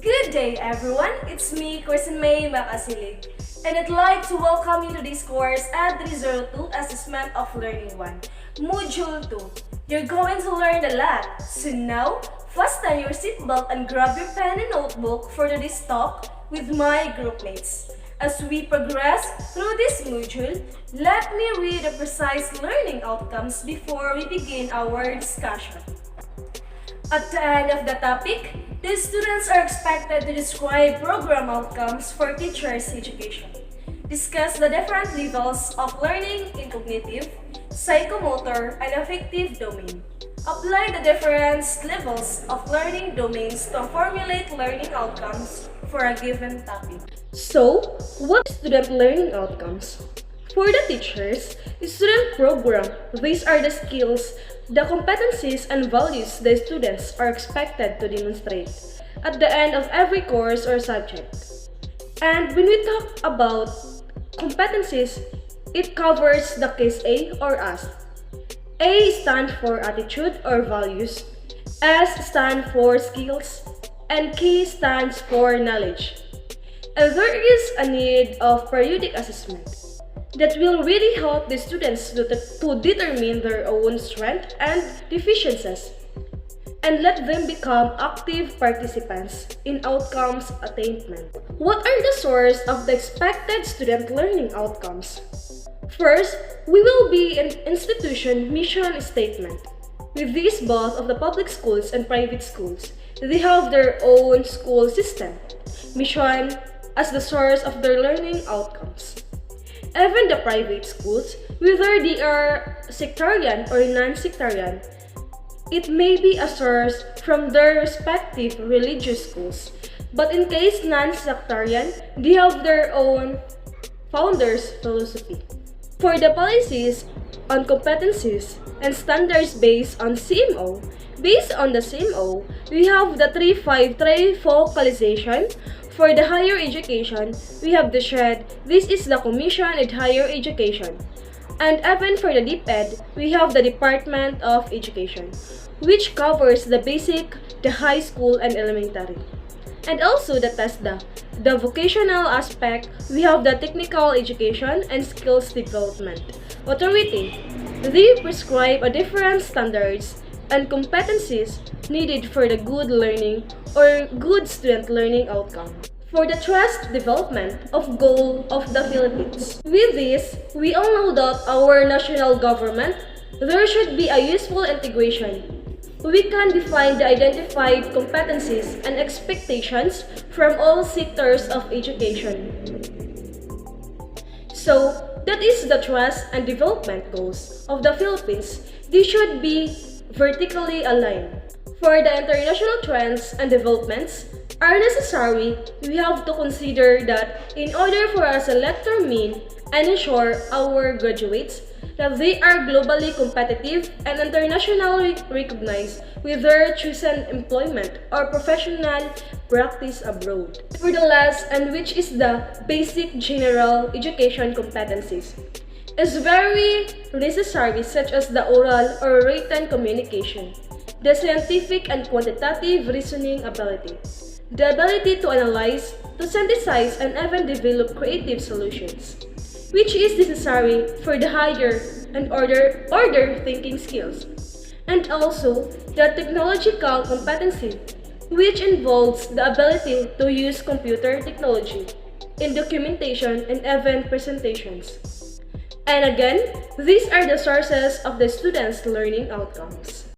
Good day, everyone. It's me, Kristen May Makasilig, and I'd like to welcome you to this course at 302 Assessment of Learning 1, Module 2. You're going to learn a lot. So now, fasten your seatbelt and grab your pen and notebook for today's talk with my groupmates. As we progress through this module, let me read the precise learning outcomes before we begin our discussion. At the end of the topic, the students are expected to describe program outcomes for teachers' education, discuss the different levels of learning in cognitive, psychomotor, and affective domain, apply the different levels of learning domains to formulate learning outcomes for a given topic. So, what are student learning outcomes? For the teachers, student program, these are the skills, the competencies and values the students are expected to demonstrate at the end of every course or subject. And when we talk about competencies, it covers the case A or ASK. A stands for attitude or values, S stands for skills, and K stands for knowledge. And there is a need of periodic assessment that will really help the students to determine their own strengths and deficiencies and let them become active participants in outcomes attainment. What are the source of the expected student learning outcomes? First, we will be an institution mission statement. With this, both of the public schools and private schools, they have their own school system, mission as the source of their learning outcomes. Even the private schools, whether they are sectarian or non-sectarian, it may be a source from their respective religious schools. But in case non-sectarian, they have their own founders' philosophy. For the policies on competencies and standards based on CMO, we have the 3-5-3 focalization. For the higher education, we have the SHED. This is the Commission on Higher Education. And even for the DepEd, we have the Department of Education, which covers the basic, the high school, and elementary. And also the TESDA. The vocational aspect, we have the Technical Education and Skills Development Authority. They prescribe a different standards and competencies needed for the good learning or good student learning outcome. For the trust development of goal of the Philippines. With this, we all know that our national government, there should be a useful integration. We can define the identified competencies and expectations from all sectors of education. So, that is the trust and development goals of the Philippines. They should be vertically aligned. For the international trends and developments are necessary, we have to consider that in order for us to determine and ensure our graduates that they are globally competitive and internationally recognized with their chosen employment or professional practice abroad. For the last, and which is the basic general education competencies, is very necessary, such as the oral or written communication, the scientific and quantitative reasoning ability, the ability to analyze, to synthesize, and even develop creative solutions, which is necessary for the higher and order thinking skills, and also the technological competency, which involves the ability to use computer technology in documentation and even presentations. And again, these are the sources of the students' learning outcomes.